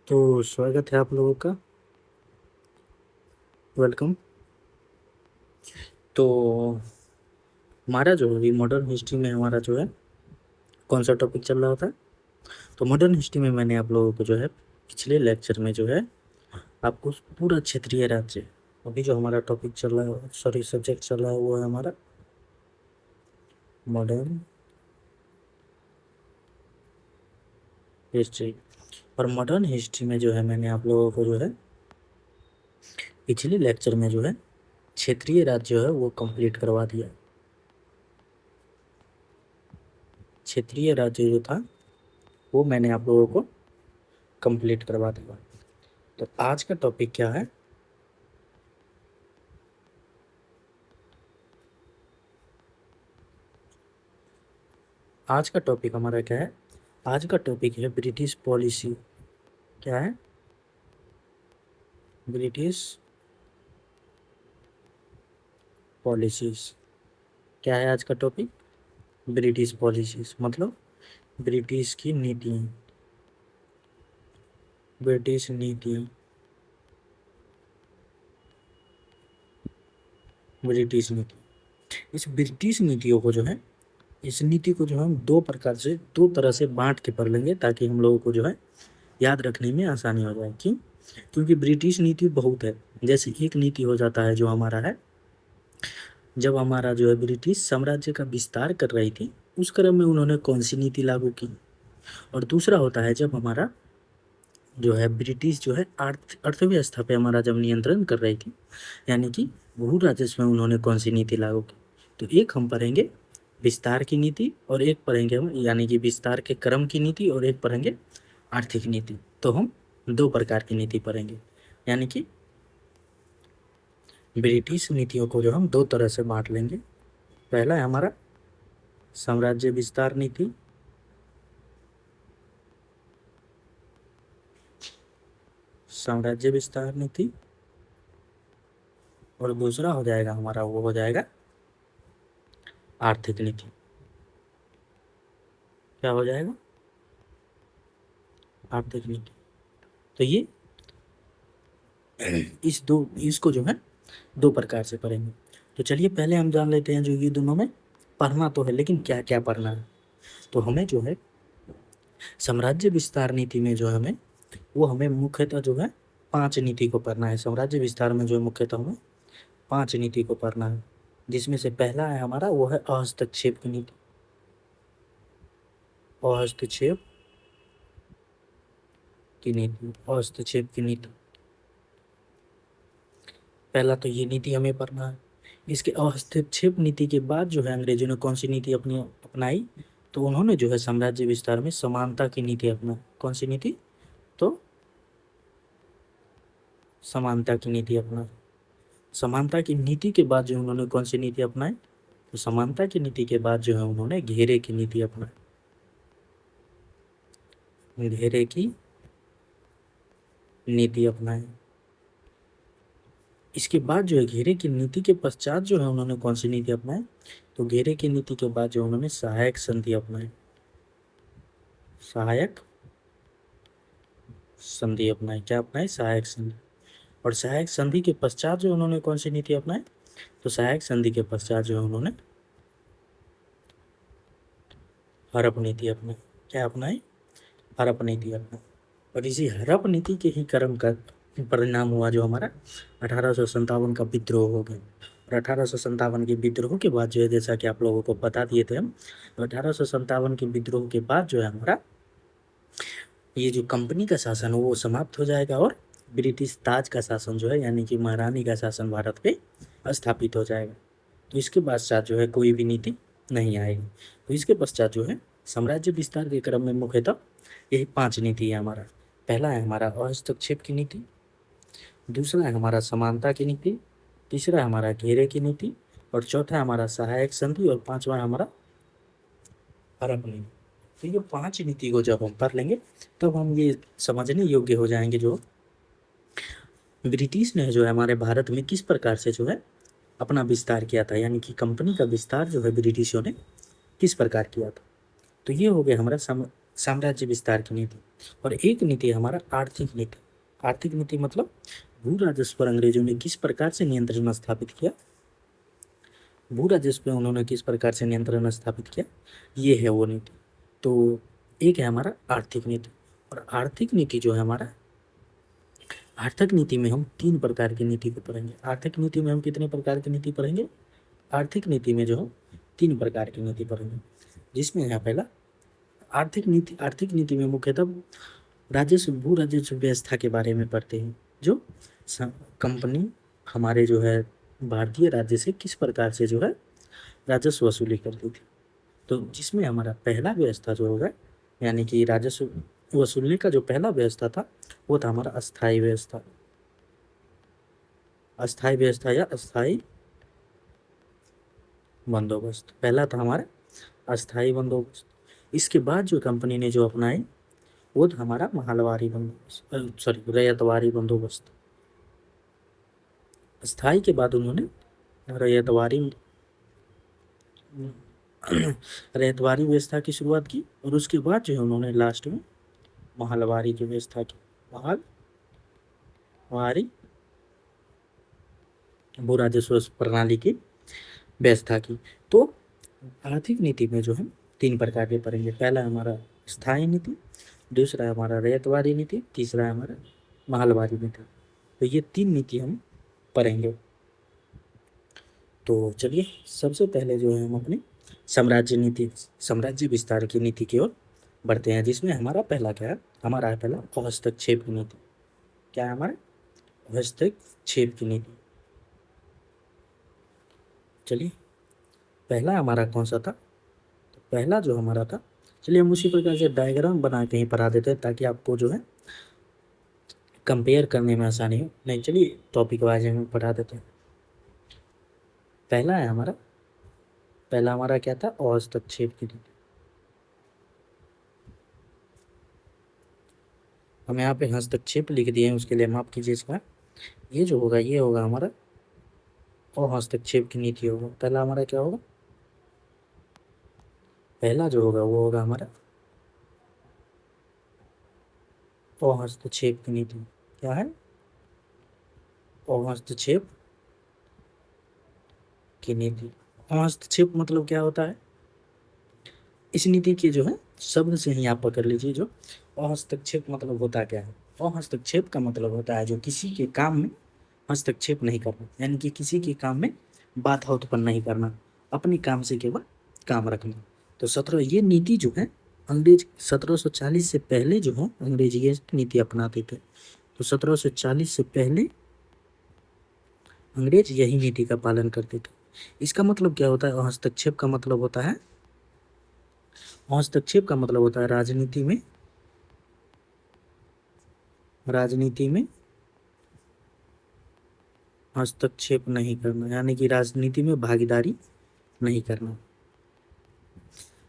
तो स्वागत है आप लोगों का। वेलकम। तो हमारा जो है मॉडर्न हिस्ट्री में हमारा जो है कौन सा टॉपिक चल रहा था। तो मॉडर्न हिस्ट्री में मैंने आप लोगों को जो है पिछले लेक्चर में जो है आपको पूरा क्षेत्रीय राज्य, अभी जो हमारा टॉपिक चल रहा है, सॉरी सब्जेक्ट चल रहा है, वो है हमारा मॉडर्न हिस्ट्री। और मॉडर्न हिस्ट्री में जो है मैंने आप लोगों को जो है पिछले लेक्चर में जो है क्षेत्रीय राज्य जो है वो कंप्लीट करवा दिया। क्षेत्रीय राज्य जो था वो मैंने आप लोगों को कंप्लीट करवा दिया। तो आज का टॉपिक क्या है? आज का टॉपिक हमारा क्या है? आज का टॉपिक है ब्रिटिश पॉलिसी। क्या है? British policies. क्या है आज का टॉपिक? ब्रिटिश पॉलिसीज मतलब ब्रिटिश की नीतियाँ, ब्रिटिश नीतियाँ, ब्रिटिश नीति। इस ब्रिटिश नीतियों को जो है, इस नीति को जो है हम दो तरह से बांट के पढ़ लेंगे ताकि हम लोगों को जो है याद रखने में आसानी हो जाए। क्यों? क्योंकि ब्रिटिश नीति बहुत है। जैसे एक नीति हो जाता है जो हमारा है, जब हमारा जो है ब्रिटिश साम्राज्य का विस्तार कर रही थी उस क्रम में उन्होंने कौन सी नीति लागू की। और दूसरा होता है जब हमारा जो है ब्रिटिश जो है अर्थव्यवस्था पे हमारा जब नियंत्रण कर रही थी, यानी कि भू राजस्व में उन्होंने कौन सी नीति लागू की। तो एक हम पढ़ेंगे विस्तार की नीति और एक पढ़ेंगे हम यानी कि विस्तार के क्रम की नीति और एक पढ़ेंगे आर्थिक नीति। तो हम दो प्रकार की नीति पढ़ेंगे, यानी कि ब्रिटिश नीतियों को जो हम दो तरह से बांट लेंगे। पहला है हमारा साम्राज्य विस्तार नीति, साम्राज्य विस्तार नीति, और दूसरा हो जाएगा हमारा, वो हो जाएगा आर्थिक नीति। क्या हो जाएगा? आर्थिक नीति। तो ये इसको जो है दो प्रकार से पढ़ेंगे। तो चलिए पहले हम जान लेते हैं जो ये दोनों में पढ़ना तो है, लेकिन क्या क्या पढ़ना है। तो हमें जो है साम्राज्य विस्तार नीति में जो है हमें मुख्यतः जो है 5 नीति को पढ़ना है। साम्राज्य विस्तार में जो है मुख्यतः हमें 5 नीति को पढ़ना है, जिसमें से पहला है हमारा वो है हस्तक्षेप की नीति। हस्तक्षेप की नीति, हस्तक्षेप की नीति, पहला तो ये नीति हमें पढ़ना है। इसके हस्तक्षेप नीति के बाद जो है अंग्रेजों ने कौन सी नीति अपनाई। तो उन्होंने जो है साम्राज्य विस्तार में समानता की नीति अपनाई। कौन सी नीति? तो समानता की नीति अपनाई। समानता की नीति के बाद जो उन्होंने कौन सी नीति अपनाई? तो समानता की नीति के बाद जो है उन्होंने घेरे की नीति अपनाई। घेरे की नीति अपनाई। इसके बाद जो है घेरे की नीति के पश्चात जो है उन्होंने कौन सी नीति अपनाई। तो घेरे की नीति के बाद जो उन्होंने सहायक संधि अपनाई। सहायक संधि अपनाई। क्या अपनाई? सहायक संधि। और सहायक संधि के पश्चात जो उन्होंने कौन सी नीति अपनाई। तो सहायक संधि के पश्चात जो है उन्होंने हड़प नीति अपनाई। क्या अपनाई? हड़प नीति अपनाई। और इसी हड़प नीति के ही क्रम का परिणाम हुआ जो हमारा 1857 का विद्रोह हो गया। और 1857 के विद्रोह के बाद जो है, जैसा कि आप लोगों को बता दिए थे हम, तो 1857 के विद्रोह के बाद जो है हमारा ये जो कंपनी का शासन वो समाप्त हो जाएगा और ब्रिटिश ताज का शासन जो है यानी कि महारानी का शासन भारत पे स्थापित हो जाएगा। तो इसके पश्चात जो है कोई भी नीति नहीं आएगी। तो इसके पश्चात जो है साम्राज्य विस्तार के क्रम में मुख्यतः यही 5 नीति है हमारा। पहला है हमारा हस्तक्षेप की नीति, दूसरा है हमारा समानता की नीति, तीसरा है हमारा घेरे की नीति, और चौथा है हमारा सहायक संधि, और पांचवा है हमारा हड़प नीति। तो ये 5 नीति को जब हम पढ़ लेंगे तब हम ये समझने योग्य हो जाएंगे जो ब्रिटिश ने जो है हमारे भारत में किस प्रकार से जो है अपना विस्तार किया था, यानी कि कंपनी का विस्तार जो है ब्रिटिशों ने किस प्रकार किया था। तो ये हो गया हमारा साम्राज्य विस्तार की नीति, और एक नीति हमारा आर्थिक नीति। आर्थिक नीति मतलब भू राजस्व पर अंग्रेजों ने किस प्रकार से नियंत्रण स्थापित किया, भू राजस्व पे उन्होंने किस प्रकार से नियंत्रण स्थापित किया, ये है वो नीति। तो एक है हमारा आर्थिक नीति, और आर्थिक नीति जो है हमारा, आर्थिक नीति में हम 3 प्रकार की नीति को पढ़ेंगे। आर्थिक नीति में हम कितने प्रकार की नीति पढ़ेंगे, आर्थिक नीति में जो हम 3 प्रकार की नीति पढ़ेंगे, जिसमें है पहला आर्थिक नीति में मुख्यतः राजस्व भू राजस्व व्यवस्था के बारे में पढ़ते हैं, जो कंपनी हमारे जो है भारतीय राज्य से किस प्रकार से जो है राजस्व वसूली करती थी। तो जिसमें हमारा पहला व्यवस्था जो होगा, यानी कि राजस्व वसूलने का जो पहला व्यवस्था था वो था हमारा अस्थायी व्यवस्था। अस्थायी व्यवस्था या अस्थायी बंदोबस्त, पहला था हमारा अस्थायी बंदोबस्त। इसके बाद जो कंपनी ने जो अपनाए वो था हमारा महलवारी बंदोबस्त, सॉरी रैयतवारी बंदोबस्त। अस्थायी के बाद उन्होंने रैयतवारी रैयतवारी व्यवस्था की शुरुआत की, और उसके बाद जो है उन्होंने लास्ट में महलवारी की व्यवस्था की, महलवारी भू राजस्व प्रणाली की व्यवस्था की। तो आर्थिक नीति में जो है 3 प्रकार के पढ़ेंगे, पहला हमारा स्थायी नीति, दूसरा है हमारा रैयतवारी नीति, तीसरा है हमारा महलवारी नीति। तो ये 3 नीति हम पढ़ेंगे। तो चलिए सबसे पहले जो है हम अपने साम्राज्य नीति, साम्राज्य विस्तार की नीति की ओर बढ़ते हैं, जिसमें हमारा पहला क्या है, हमारा है पहला हस्तक्षेप की नीति। क्या है हमारा, हस्तक्षेप की नीति। चलिए पहला हमारा कौन सा था, तो पहला जो हमारा था, चलिए हम उसी प्रकार से डायग्राम बना के ही पढ़ा देते हैं ताकि आपको जो है कंपेयर करने में आसानी हो। नहीं चलिए टॉपिक वाइज हम पढ़ा देते हैं। पहला है हमारा, पहला हमारा क्या था, हस्तक्षेप की नीति। हम यहाँ पे हस्तक्षेप लिख दिए हैं, उसके लिए माफ कीजिए इसका, ये जो होगा ये होगा हमारा हस्तक्षेप की नीति होगा। पहला हमारा क्या होगा, पहला जो होगा वो होगा हमारा हस्तक्षेप की नीति। क्या है, हस्तक्षेप की नीति। हस्तक्षेप मतलब क्या होता है, इस नीति के जो है शब्द से ही आप पकड़ लीजिए, जो हस्तक्षेप मतलब होता क्या है। हस्तक्षेप का मतलब होता है जो किसी के काम में हस्तक्षेप नहीं करना, यानी कि किसी के काम में बाधा उत्पन्न नहीं करना, अपने काम से केवल काम रखना। तो 17 ये नीति जो है अंग्रेज 1740 से पहले जो है अंग्रेज ये नीति अपनाते थे। तो 1740 से पहले अंग्रेज यही नीति का पालन करते थे। इसका मतलब क्या होता है, हस्तक्षेप का मतलब होता है, हस्तक्षेप का मतलब होता है राजनीति में, राजनीति में हस्तक्षेप नहीं करना, यानी कि राजनीति में भागीदारी नहीं करना,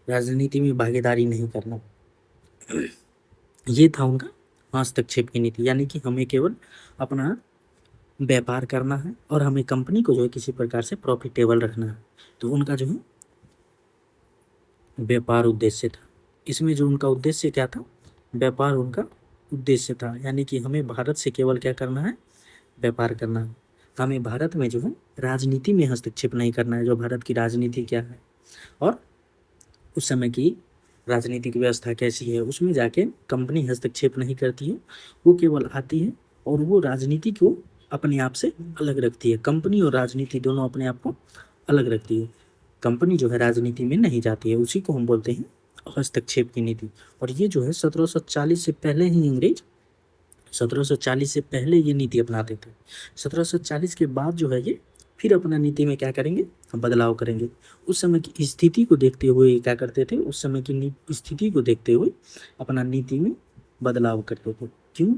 राजनीति में भागीदारी नहीं करना, ये था उनका हस्तक्षेप की नीति। यानी कि हमें केवल अपना व्यापार करना है और हमें कंपनी को जो है किसी प्रकार से प्रॉफिटेबल रखना है। तो उनका जो है व्यापार उद्देश्य था, इसमें जो उनका उद्देश्य क्या था, व्यापार उनका उद्देश्य था। यानी कि हमें भारत से केवल क्या करना है, व्यापार करना है। हमें भारत में जो है राजनीति में हस्तक्षेप नहीं करना है, जो भारत की राजनीति क्या है और उस समय की राजनीतिक व्यवस्था कैसी है, उसमें जाके कंपनी हस्तक्षेप नहीं करती है, वो केवल आती है और वो राजनीति को अपने आप से अलग रखती है। कंपनी और राजनीति दोनों अपने आप को अलग रखती है, कंपनी जो है राजनीति में नहीं जाती है, उसी को हम बोलते हैं हस्तक्षेप की नीति। और ये जो है 1740 से पहले ही अंग्रेज 1740 से पहले ये नीति अपनाते थे। 1740 के बाद जो है ये फिर अपना नीति में क्या करेंगे, बदलाव करेंगे। उस समय की स्थिति को देखते हुए क्या करते थे, उस समय की स्थिति को देखते हुए अपना नीति में बदलाव करते थे। क्यों,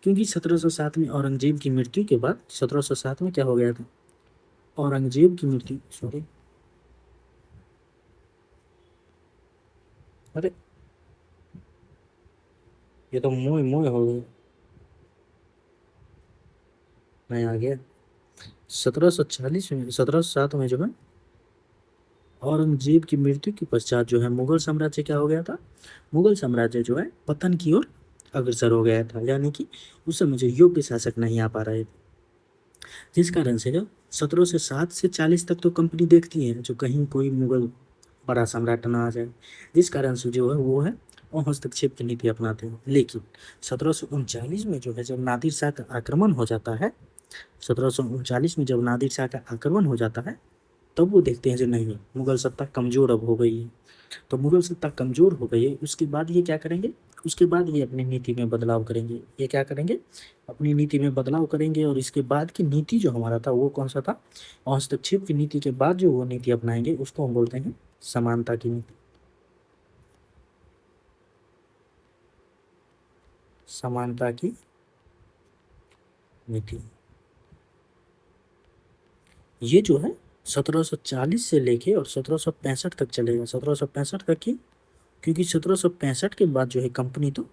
क्योंकि 1707 में औरंगजेब की मृत्यु के बाद 1707 में क्या हो गया था, औरंगजेब की मृत्यु, सॉरी अरे ये तो मोह मोह हो गया, मैं आ गया। 1740 में 1707 में जो है औरंगजेब की मृत्यु के पश्चात जो है मुगल साम्राज्य क्या हो गया था, मुगल साम्राज्य जो है पतन की ओर अग्रसर हो गया था, यानी कि उस समय जो योग्य शासक नहीं आ पा रहे थे, जिस कारण से जो 1707 से 40 तक तो कंपनी देखती है जो कहीं कोई मुगल बड़ा सम्राट ना आ जाए, जिस कारण से जो है वो है और हस्तक्षेप की नीति अपनाते हैं। लेकिन 1739 में जो है जब नादिर शाह का आक्रमण हो जाता है, 1739 में जब नादिर शाह का आक्रमण हो जाता है, तब वो देखते हैं जो नहीं, मुगल सत्ता कमजोर अब हो गई है। तो मुगल सत्ता कमजोर हो गई है, उसके बाद ये क्या करेंगे, उसके बाद ये अपनी नीति में बदलाव करेंगे। ये क्या करेंगे, अपनी नीति में बदलाव करेंगे। और इसके बाद की नीति जो हमारा था वो कौन सा था, हस्तक्षेप की नीति के बाद जो वो नीति अपनाएंगे उसको हम बोलते हैं समानता की नीति। समानता की नीति ये जो है 1740 से लेके और 1765 तक चलेगा। 1765 तक की, क्योंकि 1765 के बाद जो है कंपनी तो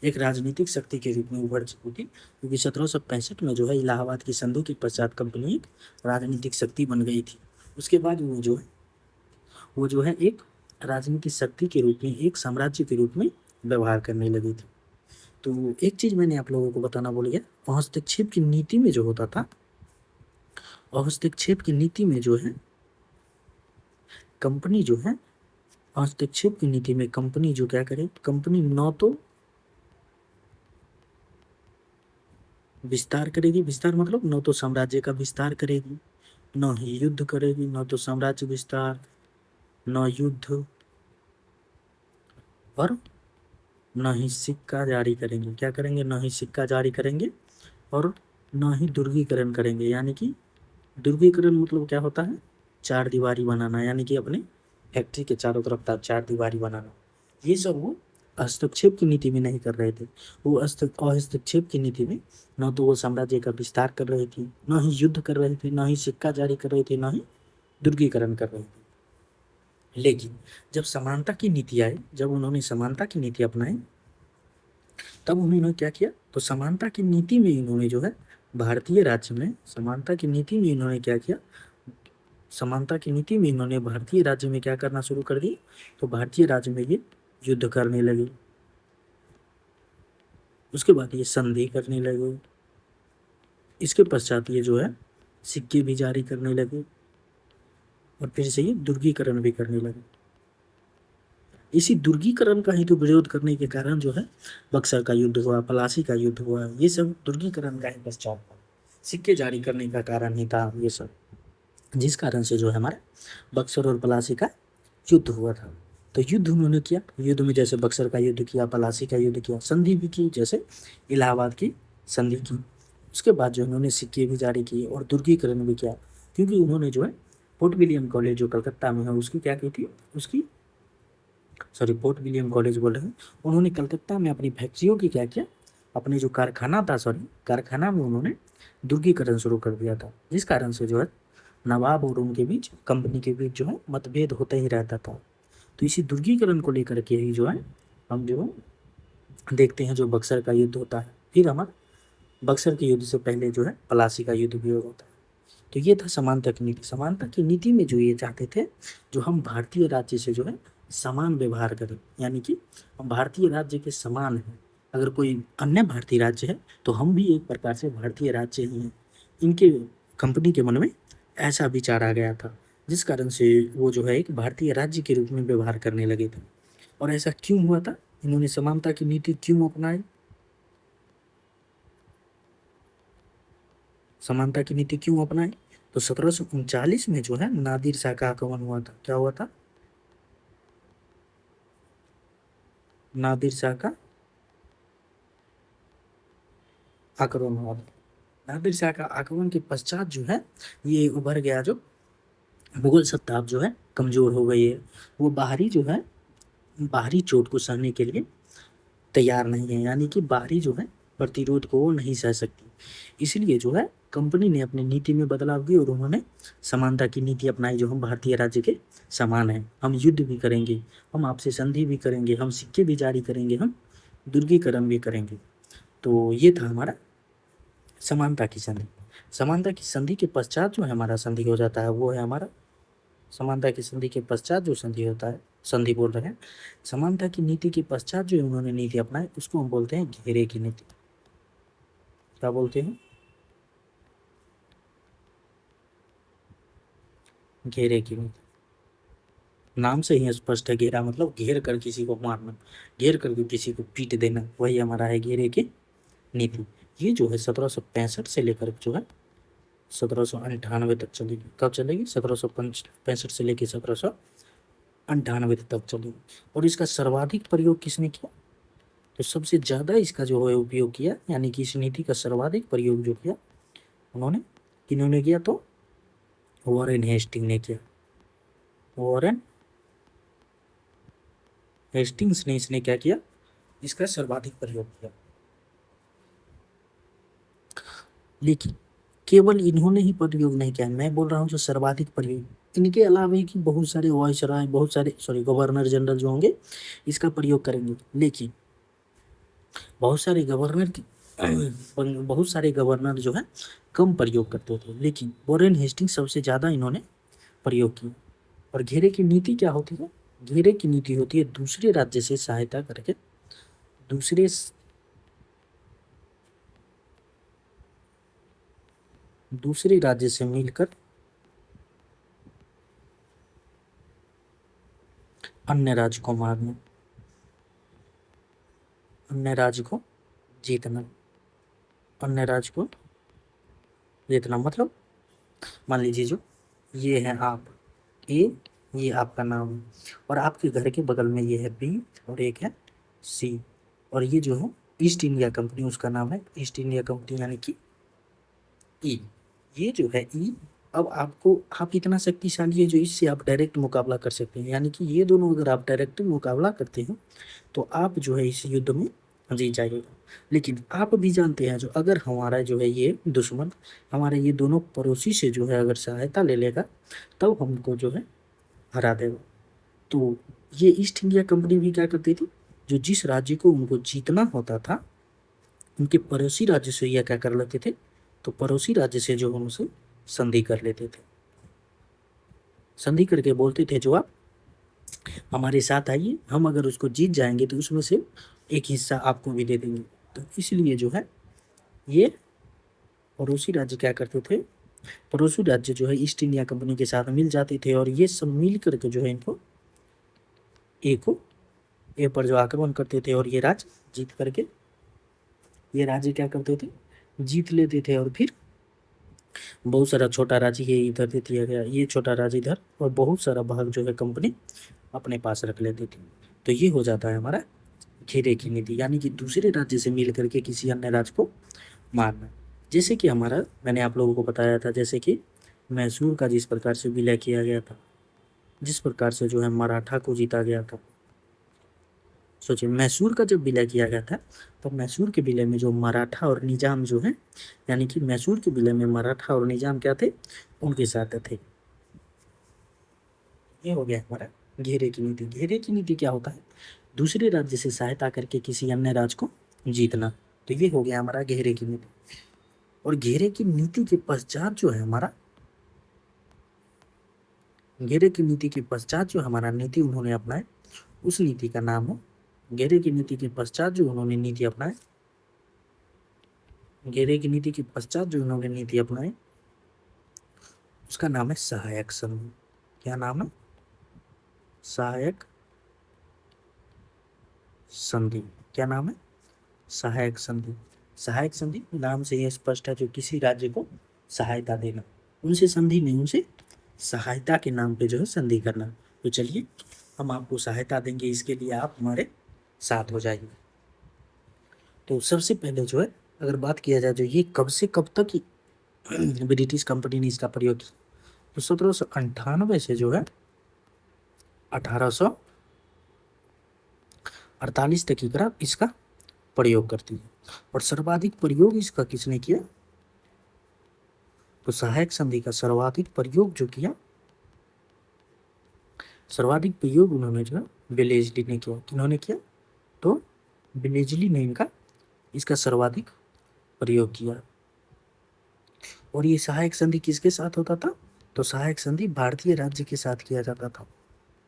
एक राजनीतिक शक्ति के रूप में उभर चुकी थी, क्योंकि 1765 में जो है इलाहाबाद की संधि के पश्चात कंपनी एक राजनीतिक शक्ति बन गई थी। उसके बाद वो जो है एक राजनीतिक शक्ति के रूप में, एक साम्राज्य के रूप में व्यवहार करने लगी थी। तो एक चीज मैंने आप लोगों को बताना भूल गया, हस्तक्षेप की नीति में जो होता था, हस्तक्षेप की नीति में जो है कंपनी जो है, हस्तक्षेप की नीति में कंपनी जो क्या करे, कंपनी न तो विस्तार करेगी, विस्तार मतलब न तो साम्राज्य का विस्तार करेगी, न ही युद्ध करेगी, न तो साम्राज्य विस्तार, न युद्ध, और न ही सिक्का जारी करेंगे। क्या करेंगे, न ही सिक्का जारी करेंगे और न ही दुर्गीकरण करेंगे। यानी कि दुर्गीकरण मतलब क्या होता है, चार दीवारी बनाना, यानी कि अपने फैक्ट्री के चारों तरफ चार दीवारी बनाना। ये सब वो हस्तक्षेप की नीति में नहीं कर रहे थे। वो हस्तक्षेप की नीति में न तो वो साम्राज्य का विस्तार कर रहे थे, न ही युद्ध कर रहे थे, न ही सिक्का जारी कर रहे थे, न ही दुर्गीकरण कर रहे थे। लेकिन जब समानता की नीति आई, जब उन्होंने समानता की नीति अपनाई, तब उन्होंने क्या किया, तो समानता की नीति में इन्होंने जो है भारतीय राज्य में, समानता की नीति में इन्होंने क्या किया, समानता की नीति में इन्होंने भारतीय राज्य में क्या करना शुरू कर दिया, तो भारतीय राज्य में ये युद्ध करने लगे। उसके बाद ये संधि करने लगे। इसके पश्चात ये जो है सिक्के भी जारी करने लगे और फिर से ये दुर्गीकरण भी करने लगे। इसी दुर्गीकरण का ही तो विरोध करने के कारण जो है बक्सर का युद्ध हुआ, पलासी का युद्ध हुआ, ये सब दुर्गीकरण का ही पश्चात था, सिक्के जारी करने का कारण ही था ये सब, जिस कारण से जो है हमारा बक्सर और पलासी का युद्ध हुआ था। तो युद्ध उन्होंने किया, युद्ध में जैसे बक्सर का युद्ध किया, पलासी का युद्ध किया, संधि भी की, जैसे इलाहाबाद की संधि की। उसके बाद जो उन्होंने सिक्के भी जारी किए और दुर्गीकरण भी किया, क्योंकि उन्होंने जो है फोर्ट विलियम कॉलेज जो कलकत्ता में है उसकी क्या की थी, उसकी फोर्ट विलियम कॉलेज बोल रहे हैं, उन्होंने कलकत्ता में अपनी फैक्ट्रियों की क्या किया, अपने जो कारखाना था, कारखाना में उन्होंने दुर्गीकरण शुरू कर दिया था, जिस कारण से जो है नवाब और उनके बीच, कंपनी के बीच जो है मतभेद होता ही रहता था। तो इसी दुर्गीकरण को लेकर के ही जो है हम जो देखते हैं जो बक्सर का युद्ध होता है। फिर हमारा बक्सर के युद्ध से पहले जो है पलासी का युद्ध भी होता है। तो ये था समानता की नीति। समानता की नीति में जो ये चाहते थे, जो हम भारतीय राज्य से जो है समान व्यवहार करें, यानी कि हम भारतीय राज्य के समान हैं। अगर कोई अन्य भारतीय राज्य है तो हम भी एक प्रकार से भारतीय राज्य ही हैं। इनके कंपनी के मन में ऐसा विचार आ गया था, जिस कारण से वो जो है एक भारतीय राज्य के रूप में व्यवहार करने लगे थे। और ऐसा क्यों हुआ था, इन्होंने समानता की नीति क्यों अपनाई, समानता की नीति क्यों अपनाई, तो 1739 में जो है नादिर शाह का आक्रमण हुआ था। क्या हुआ था, नादिर शाह का आक्रमण हुआ था। नादिर शाह का आक्रमण के पश्चात जो है ये उभर गया, जो मुगल सत्ता अब जो है कमजोर हो गई है। वो बाहरी जो है, बाहरी चोट को सहने के लिए तैयार नहीं है, यानी कि बाहरी जो है प्रतिरोध को वो नहीं सह सकती। इसलिए जो है कंपनी ने अपनी नीति में बदलाव किया और उन्होंने समानता की नीति अपनाई, जो हम भारतीय राज्य के समान हैं, हम युद्ध भी करेंगे, हम आपसे संधि भी करेंगे, हम सिक्के भी जारी करेंगे, हम दुर्गीकरण भी करेंगे। तो ये था हमारा समानता की संधि। समानता की संधि के पश्चात जो है हमारा संधि हो जाता है वो है हमारा समानता की संधि के पश्चात जो संधि होता है, संधि बोल रहे हैं, समानता की नीति के पश्चात जो उन्होंने नीति अपनाई उसको हम बोलते हैं घेरे की नीति। क्या बोलते हैं? घेरे की नीति। नाम से ही स्पष्ट है, घेरा मतलब घेर कर किसी को मारना, घेर करके किसी को पीट देना, वही हमारा है घेरे की नीति। ये जो है 1765 से लेकर जो है 1798 तक चलेगी। कब चलेगी? 1765 से लेकर 1798 तक चलेगी। और इसका सर्वाधिक प्रयोग किसने किया? तो सबसे ज्यादा इसका जो है उपयोग किया, यानी कि इस नीति का सर्वाधिक प्रयोग जो किया उन्होंने, किन्होंने किया? तो वॉरेन हेस्टिंग ने किया। वॉरेन हेस्टिंग्स ने इसने क्या किया? इसका सर्वाधिक प्रयोग किया। लेकिन केवल इन्होंने ही प्रयोग नहीं किया, मैं बोल रहा हूँ जो सर्वाधिक प्रयोग, इनके अलावा कि बहुत सारे वायसराय, बहुत सारे गवर्नर जनरल जो होंगे इसका प्रयोग करेंगे, लेकिन बहुत सारे गवर्नर जो है कम प्रयोग करते थे, लेकिन वॉरेन हेस्टिंग्स सबसे ज्यादा इन्होंने प्रयोग किया। और घेरे की नीति क्या होती है? घेरे की नीति होती है दूसरे राज्य से सहायता करके दूसरे राज्य से मिलकर अन्य राज्य को मारना, अन्य राज्य को जीतना, अन्य राज्य को जीतना। मतलब मान लीजिए जो ये है आप ए, ये आपका नाम है, और आपके घर के बगल में ये है बी और एक है सी, और ये जो है ईस्ट इंडिया कंपनी, उसका नाम है ईस्ट इंडिया कंपनी यानी कि ई। ये जो है ई, अब आपको, आप इतना शक्तिशाली है जो इससे आप डायरेक्ट मुकाबला कर सकते हैं, यानी कि ये दोनों अगर आप डायरेक्ट मुकाबला करते हैं तो आप जो है इस युद्ध में जीत जाइएगा। लेकिन आप भी जानते हैं जो अगर हमारा जो है ये दुश्मन हमारे ये दोनों पड़ोसी से जो है अगर सहायता ले लेगा तब हमको जो है हरा देगा। तो ये ईस्ट इंडिया कंपनी भी क्या करती थी, जो जिस राज्य को उनको जीतना होता था उनके पड़ोसी राज्य से यह क्या कर लेते थे, तो पड़ोसी राज्य से जो उनसे संधि कर लेते थे। संधि करके बोलते थे जो आप हमारे साथ आइए, हम अगर उसको जीत जाएंगे तो उसमें से एक हिस्सा आपको भी दे देंगे। तो इसलिए जो है ये पड़ोसी राज्य क्या करते थे, पड़ोसी राज्य जो है ईस्ट इंडिया कंपनी के साथ मिल जाते थे, और ये सब मिल करके जो है इनको ए पर जो आक्रमण करते थे, और ये राज्य जीत करके ये राज्य क्या करते थे, जीत लेते थे। और फिर बहुत सारा छोटा राज्य ये इधर दे दिया गया, ये छोटा राज्य इधर, और बहुत सारा भाग जो है कंपनी अपने पास रख लेती थी। तो ये हो जाता है हमारा घेरे की नीति, यानी कि दूसरे राज्य से मिल करके किसी अन्य राज्य को मारना। जैसे कि हमारा, मैंने आप लोगों को बताया था, जैसे कि मैसूर का जिस प्रकार से विलय किया गया था, जिस प्रकार से जो है मराठा को जीता गया था। सोचिए मैसूर का जब विलय किया गया था तो मैसूर के विलय में जो मराठा और निजाम जो है, यानी कि मैसूर के विलय में मराठा और निजाम क्या थे, उनके साथ थे। ये हो गया हमारा घेरे की नीति। घेरे की नीति क्या होता है, दूसरे राज्य से सहायता करके किसी अन्य राज्य को जीतना। तो ये हो गया हमारा घेरे की नीति। और घेरे की नीति के पश्चात जो है हमारा, घेरे की नीति के पश्चात जो हमारा नीति उन्होंने अपनाए उस नीति का नाम है, घेरे की नीति के पश्चात जो उन्होंने नीति अपनाए, घेरे की नीति के पश्चात जो उन्होंने नीति अपनाई उसका नाम है सहायक संधि। क्या नाम है? सहायक संधि। क्या नाम है? सहायक संधि। सहायक संधि नाम से यह स्पष्ट है, जो किसी राज्य को सहायता देना, उनसे संधि नहीं, उनसे सहायता के नाम पे जो है संधि करना। तो चलिए हम आपको सहायता देंगे, इसके लिए आप हमारे साथ हो जाइए। तो सबसे पहले जो है अगर बात किया जाए जो ये कब से कब तक ब्रिटिश कंपनी ने इसका प्रयोग किया, तो 1798 से जो है 1848 तक की तरफ इसका प्रयोग करती है। और सर्वाधिक प्रयोग इसका किसने किया, तो सहायक संधि का सर्वाधिक प्रयोग जो किया, सर्वाधिक प्रयोग उन्होंने जो है वेलेस्ली ने किया। किन्होंने किया, तो वेलेस्ली ने इनका इसका सर्वाधिक प्रयोग किया। और ये सहायक संधि किसके साथ होता था, तो सहायक संधि भारतीय राज्य के साथ किया जाता था।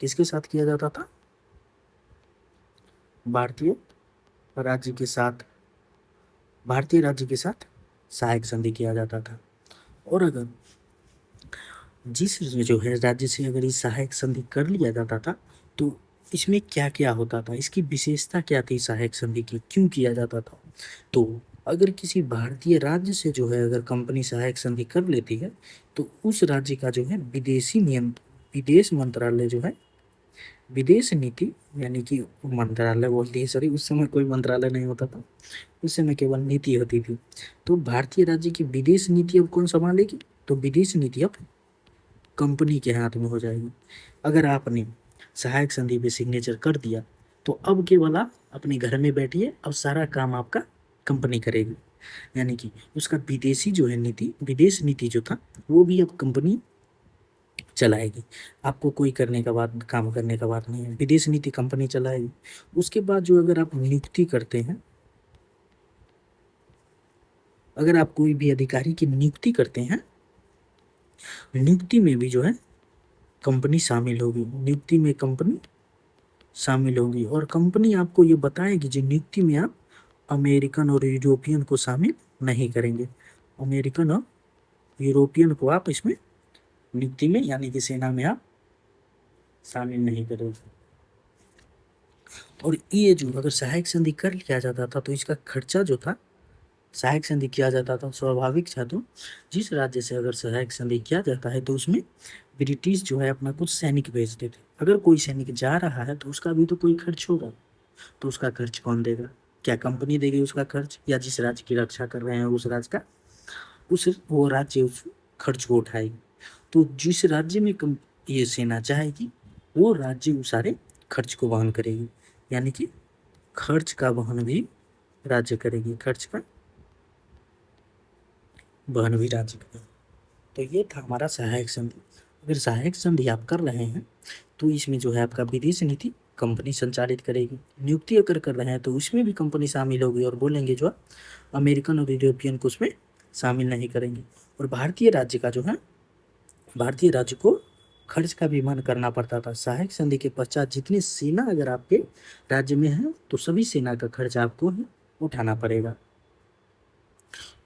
किसके साथ किया जाता था? भारतीय राज्य के साथ, भारतीय राज्य के साथ सहायक संधि किया जाता था। और अगर जिस जो है राज्य से अगर इस सहायक संधि कर लिया जाता था तो इसमें क्या क्या होता था, इसकी विशेषता क्या थी सहायक संधि की, क्यों किया जाता था? तो अगर किसी भारतीय राज्य से जो है अगर कंपनी सहायक संधि कर लेती है तो उस राज्य का जो है विदेशी नियम, विदेश मंत्रालय जो है, विदेश नीति यानी कि मंत्रालय बोलती है, सॉरी उस समय कोई मंत्रालय नहीं होता था, उस समय केवल नीति होती थी। तो भारतीय राज्य की विदेश नीति अब कौन संभालेगी? तो विदेश नीति अब कंपनी के हाथ में हो जाएगी। अगर आपने सहायक संधि पे सिग्नेचर कर दिया तो अब केवल आप अपने घर में बैठिए, अब सारा काम आपका कंपनी करेगी। यानी कि उसका विदेशी जो है नीति, विदेश नीति जो था वो भी अब कंपनी चलाएगी। आपको कोई करने का बात, काम करने का बात नहीं है, विदेश नीति कंपनी चलाएगी। उसके बाद जो अगर आप नियुक्ति करते हैं, अगर आप कोई भी अधिकारी की नियुक्ति करते हैं, नियुक्ति में भी जो है कंपनी शामिल होगी, नियुक्ति में कंपनी शामिल होगी। और कंपनी आपको ये बताएगी जो नियुक्ति में आप अमेरिकन और यूरोपियन को शामिल नहीं करेंगे। अमेरिकन और यूरोपियन को आप इसमें नियुक्ति में यानी कि सेना में आप शामिल नहीं करेंगे। और ये जो अगर सहायक संधि कर लिया जाता था तो इसका खर्चा जो था, सहायक संधि किया जाता था स्वाभाविक था, तो जिस राज्य से अगर सहायक संधि किया जाता है तो उसमें ब्रिटिश जो है अपना कुछ सैनिक भेजते थे। अगर कोई सैनिक जा रहा है तो उसका भी तो कोई खर्च होगा, तो उसका खर्च कौन देगा? क्या कंपनी देगी उसका खर्च, या जिस राज्य की रक्षा कर रहे हैं उस राज्य का, उस वो राज्य उस खर्च को उठाएगी। तो जिस राज्य में ये सेना चाहेगी वो राज्य उस सारे खर्च को वहन करेगी, यानी कि खर्च का वहन भी राज्य करेगी, खर्च का वहन भी राज्य करेगी। तो ये था हमारा सहायक संधि। अगर सहायक संधि आप कर रहे हैं तो इसमें जो है आपका विदेश नीति कंपनी संचालित करेगी। नियुक्ति अगर कर रहे हैं तो उसमें भी कंपनी शामिल होगी और बोलेंगे जो अमेरिकन और यूरोपियन को उसमें शामिल नहीं करेंगे। और भारतीय राज्य का जो है, भारतीय राज्य को खर्च का भी वहन करना पड़ता था। सहायक संधि के पश्चात जितनी सेना अगर आपके राज्य में है तो सभी सेना का खर्च आपको ही उठाना पड़ेगा।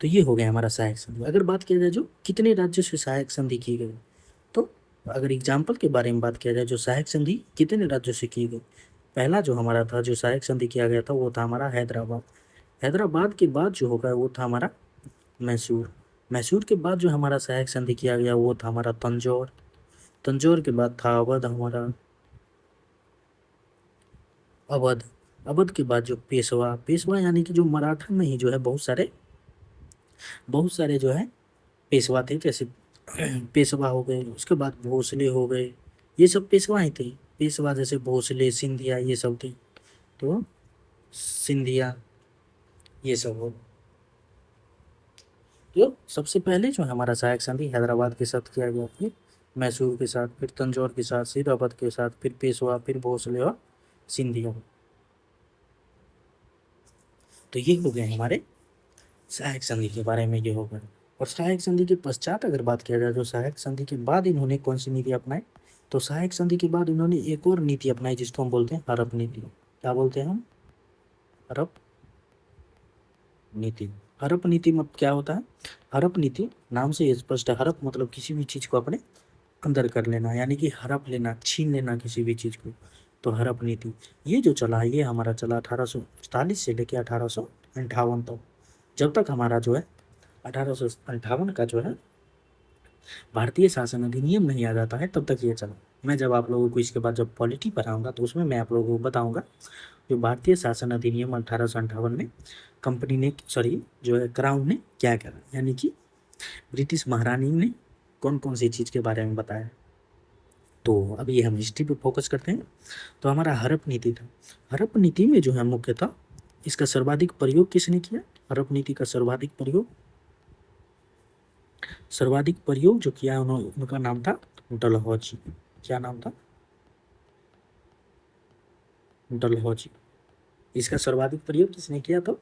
तो ये हो गया हमारा सहायक संधि। अगर बात किया जाए जो कितने राज्यों से सहायक संधि की गई, तो अगर एग्जाम्पल के बारे में बात किया जाए जो सहायक संधि कितने राज्यों से की गई, पहला जो हमारा था जो सहायक संधि किया गया था वो था हमारा हैदराबाद। हैदराबाद के बाद जो होगा वो था हमारा मैसूर। मैसूर के बाद जो हमारा सहायक संधि किया गया वो था हमारा तंजौर। तंजौर के बाद था अवध हमारा, अवध। अवध के बाद जो पेशवा, पेशवा यानी कि जो मराठा में ही जो है बहुत सारे जो है पेशवा थे, जैसे पेशवा हो गए, उसके बाद भोसले हो गए, ये सब पेशवा ही थे। पेशवा जैसे भोसले, सिंधिया ये सब थे, तो सिंधिया ये सब हो। तो सबसे पहले जो हमारा सहायक संधि हैदराबाद के साथ किया गया, फिर मैसूर के साथ, फिर तंजौर के साथ, फिर अवध के साथ, फिर पेशवा, फिर भोसले और सिंधिया। तो ये हो गए हमारे सहायक संधि के बारे में, ये हो गया। और सहायक संधि के पश्चात अगर बात किया जाए जो सहायक संधि के बाद इन्होंने कौन सी नीति अपनाई, तो सहायक संधि के बाद इन्होंने एक और नीति अपनाई जिसको हम बोलते हैं हड़प नीति। क्या बोलते हैं हम? हड़प नीति। हड़प नीति में क्या होता है? हड़प नीति नाम से स्पष्ट है। हड़प मतलब किसी भी चीज को अपने अंदर कर लेना, यानी कि हड़प लेना, छीन लेना किसी भी चीज को। तो हड़प नीति ये जो चला, ये हमारा चला 1840 से लेकर 1858 तक। जब तक हमारा जो है 1858 का जो है भारतीय शासन अधिनियम नहीं आ जाता है तब तक ये चला। मैं जब आप लोगों को इसके बाद जब पॉलिटी पढ़ाऊंगा तो उसमें मैं आप लोगों को बताऊंगा जो भारतीय शासन अधिनियम 1858 में कंपनी ने, सॉरी जो है क्राउन ने क्या करा, यानी कि ब्रिटिश महारानी ने कौन कौन सी चीज़ के बारे में बताया। तो अभी हम हिस्ट्री पे फोकस करते हैं। तो हमारा हड़प नीति था। हड़प नीति में जो है मुख्यतः इसका सर्वाधिक प्रयोग किसने किया? हड़प नीति का सर्वाधिक प्रयोग जो किया उनका नाम था डलहौजी। क्या नाम था? डलहौजी। इसका सर्वाधिक प्रयोग किसने किया? तो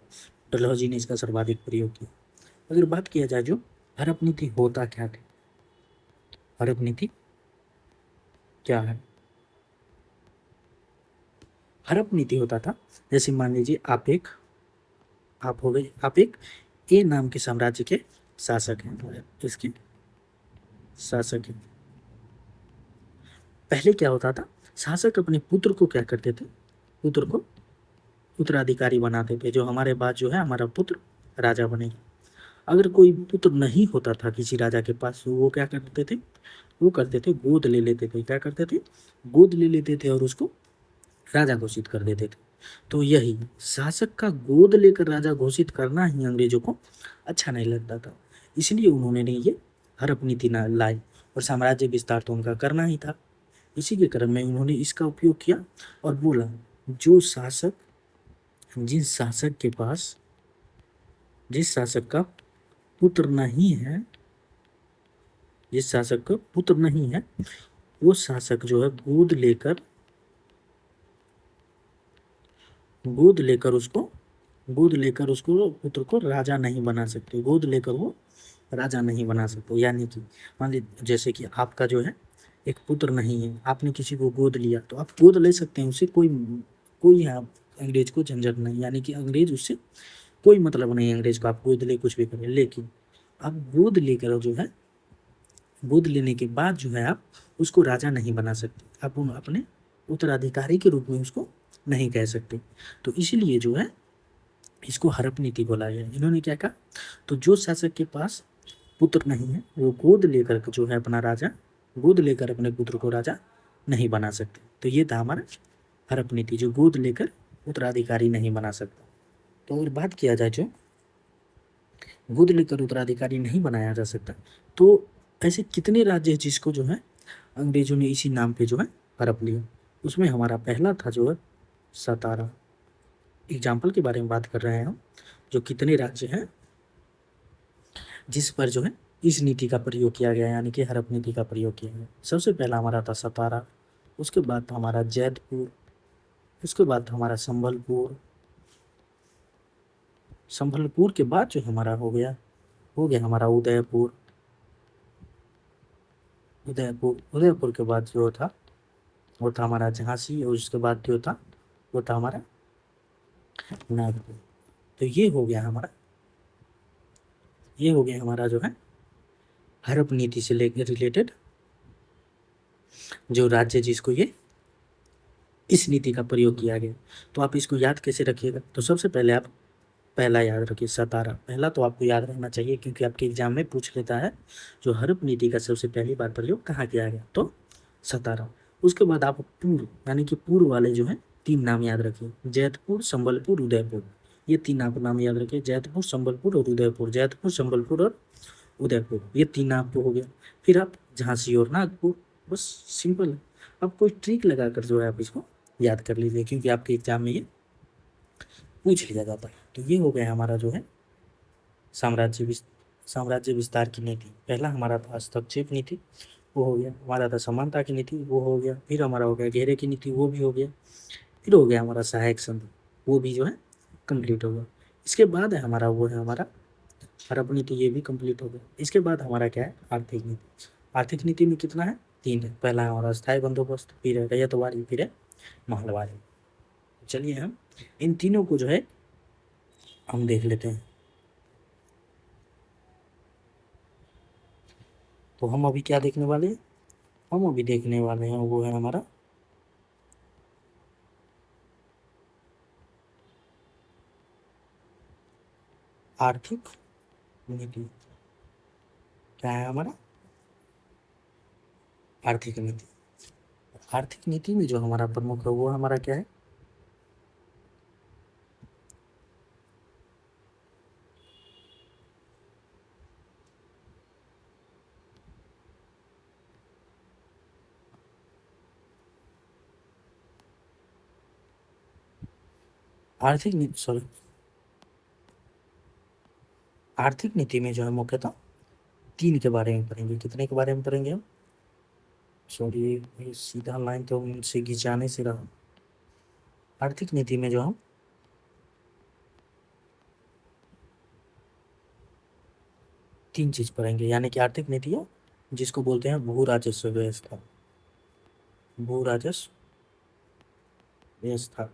डलहौजी ने इसका सर्वाधिक प्रयोग किया। अगर बात किया जाए जो हड़प नीति होता क्या था, हड़प नीति क्या है? हड़प नीति होता था, जैसे मान लीजिए आप एक ए नाम के साम्राज्य के शासक हैं, इसके शासक हैं। पहले क्या होता था, शासक अपने पुत्र को क्या करते थे, पुत्र को उत्तराधिकारी बनाते थे, जो हमारे बाद जो है हमारा पुत्र राजा बनेगा। अगर कोई पुत्र नहीं होता था किसी राजा के पास, तो वो क्या करते थे, वो करते थे गोद ले लेते थे। क्या करते थे, गोद ले लेते थे और उसको राजा घोषित कर देते थे। तो यही शासक का गोद लेकर राजा घोषित करना ही अंग्रेजों को अच्छा नहीं लगता था, इसलिए उन्होंने ने ये हड़प नीति लाई, और साम्राज्य विस्तार तो उनका करना ही था। इसी के क्रम में उन्होंने इसका उपयोग किया और बोला, जो शासक जिस शासक के पास जिस शासक का पुत्र नहीं है जिस शासक का पुत्र नहीं है, वो शासक जो है गोद लेकर उसको पुत्र को राजा नहीं बना सकते, गोद लेकर वो राजा नहीं बना सकते। यानी कि मान लीजिए जैसे कि आपका जो है एक पुत्र नहीं है, आपने किसी को गोद लिया, तो आप गोद ले सकते हैं, उससे कोई कोई आप अंग्रेज को झंझट नहीं, यानी कि अंग्रेज उससे कोई मतलब नहीं, अंग्रेज को आप गोद ले कुछ भी करें। लेकिन आप गोद लेकर जो है, गोद लेने के बाद जो है आप उसको राजा नहीं बना सकते, आप अपने उत्तराधिकारी के रूप में उसको नहीं कह सकते। तो इसीलिए जो है इसको हड़प नीति बोला गया। इन्होंने क्या कहा, तो जो शासक के पास पुत्र नहीं है, वो गोद लेकर जो है अपना राजा, गोद लेकर अपने पुत्र को राजा नहीं बना सकते। तो ये था हमारा हड़प नीति, जो गोद लेकर उत्तराधिकारी नहीं बना सकता। तो अगर बात किया जाए जो गोद लेकर उत्तराधिकारी नहीं बनाया जा सकता, तो ऐसे कितने राज्य हैं जिसको जो है अंग्रेजों ने इसी नाम पे जो है हड़प लिया। उसमें हमारा पहला था जो है सतारा। एग्जाम्पल के बारे में बात कर रहे हैं हम, जो कितने राज्य हैं जिस पर जो है इस नीति का प्रयोग किया गया, यानी कि हड़प नीति का प्रयोग किया गया। सबसे पहला हमारा था सतारा, उसके बाद था हमारा जैदपुर, उसके बाद था हमारा संभलपुर के बाद जो हमारा हो गया हमारा उदयपुर के बाद जो था वो था हमारा झांसी, और उसके बाद जो था वो था हमारा नागपुर। तो ये हो गया हमारा जो है हड़प नीति से रिलेटेड जो राज्य जिसको ये इस नीति का प्रयोग किया गया। तो आप इसको याद कैसे रखिएगा, तो सबसे पहले आप पहला याद रखिए सतारा। पहला तो आपको याद रहना चाहिए, क्योंकि आपके एग्जाम में पूछ लेता है जो हड़प नीति का सबसे पहली बार प्रयोग कहाँ किया गया, तो सतारा। उसके बाद आप पूर्व, यानी कि पूर्व वाले जो है 3 नाम याद रखिए, जैतपुर, संबलपुर, उदयपुर। ये 3 आपको नाम याद रखिए, जैतपुर, संबलपुर और उदयपुर। जैतपुर, संबलपुर और उदयपुर, ये 3 आपको हो गया। फिर आप झांसी और नागपुर, बस सिंपल है। अब कोई ट्रिक लगाकर जो है आप इसको याद कर लीजिए, क्योंकि आपके एग्जाम में ये पूछ लिया जाता है। तो ये हो गया हमारा जो है साम्राज्य विस्तार की नीति। पहला हमारा था हस्तक्षेप नीति, वो हो गया। हमारा था समानता की नीति, वो हो गया। फिर हमारा हो गया घेरे की नीति, वो भी हो गया। फिर हो गया हमारा सहायक संधि, वो भी जो है कंप्लीट हो गया। इसके बाद है हमारा हड़प नीति, ये भी कंप्लीट हो गया। इसके बाद हमारा क्या है, आर्थिक नीति। आर्थिक नीति में कितना है, 3 है। पहला है हमारा स्थायी बंदोबस्त, फिर है रैयतवारी, फिर है महलवारी। चलिए हम इन तीनों को जो है हम देख लेते हैं। तो हम अभी क्या देखने वाले हैं, हम अभी देखने वाले हैं वो है हमारा आर्थिक नीति। क्या है हमारा आर्थिक नीति। आर्थिक नीति में जो हमारा प्रमुख है वो हमारा क्या है, आर्थिक नीति में जो है मुख्यतः 3 के बारे में पढ़ेंगे। कितने के बारे में पढ़ेंगे हम, सॉरी ये सीधा लाइन तो उनसे खिंचाने से रहा। आर्थिक नीति में जो हम 3 चीज पढ़ेंगे, यानी कि आर्थिक नीति है जिसको बोलते हैं भू राजस्व व्यवस्था। भू राजस्व व्यवस्था,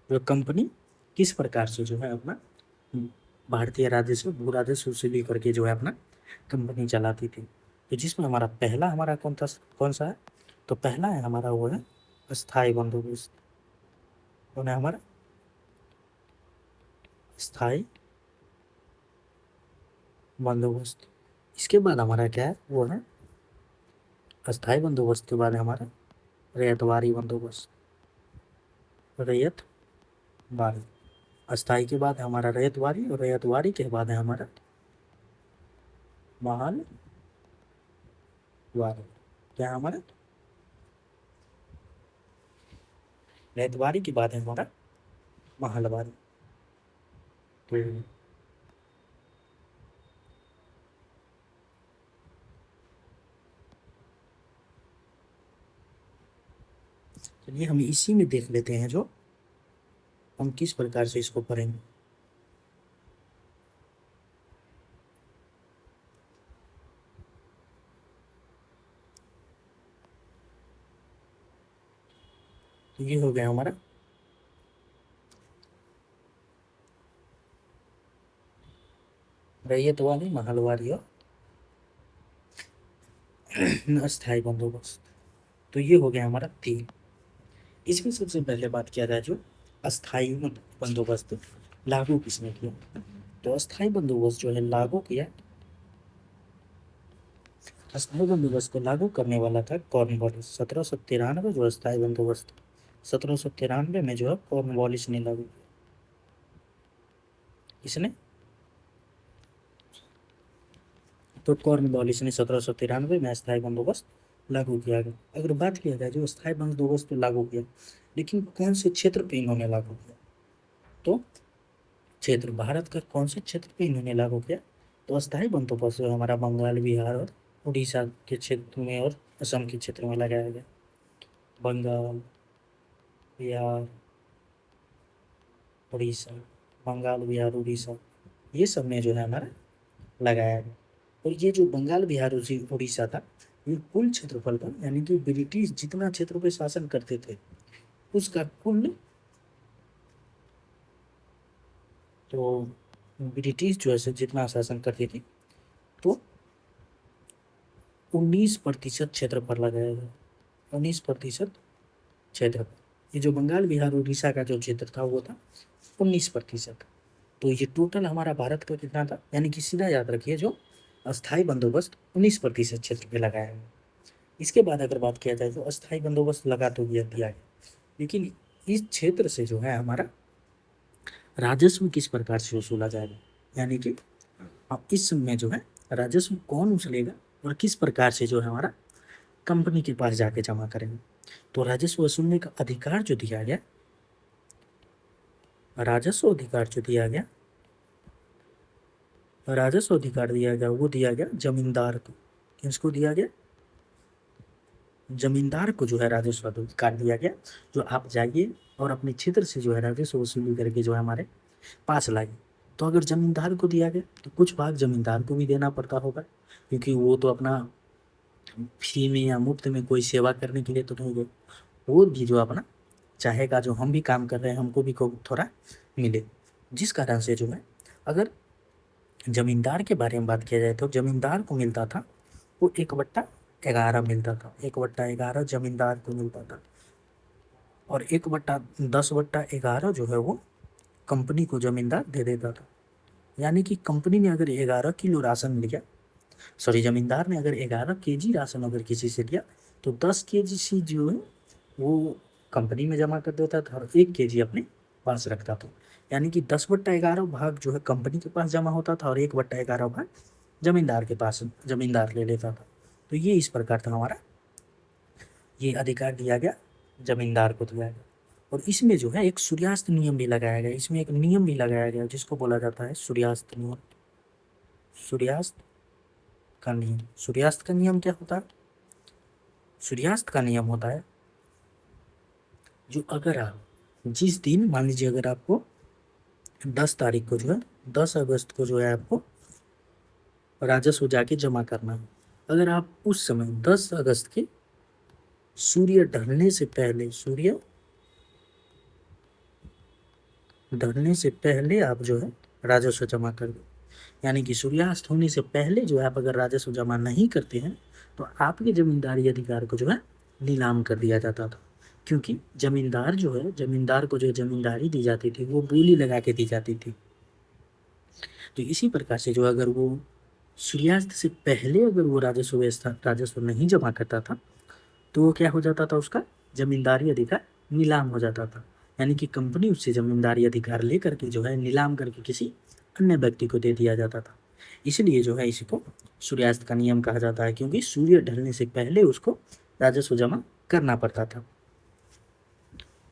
जो कंपनी किस प्रकार से जो है अपना भारतीय राजस्व भू राजस्व से लेकर के जो है अपना कंपनी चलाती थी। तो जिसमें हमारा पहला हमारा कौन सा है, तो पहला है हमारा वो है स्थायी बंदोबस्त। कौन है हमारा स्थायी बंदोबस्त। इसके बाद हमारा क्या है, वो है अस्थायी बंदोबस्त के बाद हमारा रैयतवारी बंदोबस्त। रैयतवारी, अस्थायी के बाद हमारा रैयतवारी, और रैयतवारी के बाद है हमारा महलवारी। क्या है हमारा रैयतवारी के बाद है हमारा महलवारी। तो चलिए हम इसी में देख लेते हैं जो हम किस प्रकार से इसको पढ़ेंगे। तो ये हो गया हमारा रैयतवारी, महलवारी और अस्थायी बंदोबस्त। तो ये हो गया हमारा 3। इसमें सबसे पहले बात किया जाए जो अस्थायी बंदोबस्त लागू किसने किया। तो अस्थायी बंदोबस्त जो है लागू किया, अस्थायी बंदोबस्त को लागू करने वाला था कॉर्नवालिस। 1793 जो अस्थायी बंदोबस्त 1793 में जो है कॉर्नवालिस ने लागू किया। इसने तो कॉर्नवालिस ने 1793 में अस्थायी बंदोबस्त लागू किया गया। अगर बात किया जाए जो अस्थायी बंदोबस्त लागू किया, लेकिन कौन से क्षेत्र पे इन्होंने लागू किया, तो क्षेत्र भारत का कौन से क्षेत्र पे इन्होंने लागू किया, तो अस्थायी बंदोबस्त जो हमारा बंगाल, बिहार और उड़ीसा के क्षेत्र में और असम के क्षेत्र में लगाया गया। बंगाल, बिहार, उड़ीसा, बंगाल, बिहार, उड़ीसा, ये सब में जो है हमारा लगाया गया। और ये जो बंगाल, बिहार, उड़ीसा था, ये कुल क्षेत्रफल का, यानी कि ब्रिटिश जितना क्षेत्र पे शासन करते थे उसका कुल, तो ब्रिटिश जो है जितना शासन करती थी तो 19% क्षेत्रफल लगाया गया। 19% क्षेत्रफल, ये जो बंगाल, बिहार, उड़ीसा का जो क्षेत्र था वो था 19%। तो ये टोटल हमारा भारत का कितना था, यानी कि सीधा याद रखिए जो अस्थायी बंदोबस्त 19% क्षेत्र पे लगाया गया। इसके बाद अगर बात किया जाए तो अस्थायी बंदोबस्त लगा तो दिया गया, लेकिन इस क्षेत्र से जो है हमारा राजस्व किस प्रकार से वसूला जाएगा, यानी कि अब इस समय जो है राजस्व कौन वसूलेगा और किस प्रकार से जो है हमारा कंपनी के पास जाके जमा करेंगे। तो राजस्व वसूलने का अधिकार जो दिया गया, राजस्व अधिकार जो दिया गया, राजस्व अधिकार दिया गया, वो दिया गया जमींदार को। किसको दिया गया, जमींदार को जो है राजस्व अधिकार दिया गया, जो आप जाइए और अपने क्षेत्र से जो है राजस्व वसूली करके जो है हमारे पास लाइए। तो अगर जमींदार को दिया गया तो कुछ भाग जमींदार को भी देना पड़ता होगा, क्योंकि वो तो अपना फ्री में या मुफ्त में कोई सेवा करने के लिए तो नहीं गए, वो भी जो अपना चाहेगा जो हम भी काम कर रहे हैं हमको भी थोड़ा मिले। जिस कारण से जो है अगर जमींदार के बारे में बात किया जाए तो जमींदार को मिलता था वो 1/11 मिलता था। 1/11 जमींदार को मिलता था, और 10/11 जो है वो कंपनी को जमींदार दे देता था। यानी कि कंपनी ने अगर 11 किलो राशन लिया, सॉरी जमींदार ने अगर 11 केजी राशन अगर किसी से लिया, तो 10 केजी सी जो है वो कंपनी में जमा कर देता था और 1 केजी अपने पास रखता था। यानी कि 10/11 भाग जो है कंपनी के पास जमा होता था और 1/11 भाग जमींदार के पास जमींदार ले लेता था। तो ये इस प्रकार था हमारा, ये अधिकार दिया गया जमींदार को दिया गया। और इसमें जो है एक सूर्यास्त नियम भी लगाया गया, इसमें एक नियम भी लगाया गया जिसको बोला जाता है सूर्यास्त नियम। सूर्यास्त का नियम, सूर्यास्त का नियम क्या होता है, सूर्यास्त का नियम होता है जो अगर आप जिस दिन, मान लीजिए अगर आपको 10 तारीख को जो है 10 अगस्त को जो है आपको राजस्व जाके जमा करना है, अगर आप उस समय 10 अगस्त के सूर्य ढलने से पहले आप जो है राजस्व जमा कर दो, यानी कि सूर्यास्त होने से पहले जो है आप अगर राजस्व जमा नहीं करते हैं तो आपके जमींदारी अधिकार को जो है नीलाम कर दिया जाता था। क्योंकि जमींदार को जो जमींदारी दी जाती थी वो बोली लगा के दी जाती थी। तो इसी प्रकार से जो अगर वो सूर्यास्त से पहले अगर वो राजस्व नहीं जमा करता था तो वो क्या हो जाता था, उसका जमींदारी अधिकार नीलाम हो जाता था। यानी कि कंपनी उससे जमींदारी अधिकार लेकर के जो है नीलाम करके किसी अन्य व्यक्ति को दे दिया जाता था। इसलिए जो है इसी को सूर्यास्त का नियम कहा जाता है, क्योंकि सूर्य ढलने से पहले उसको राजस्व जमा करना पड़ता था।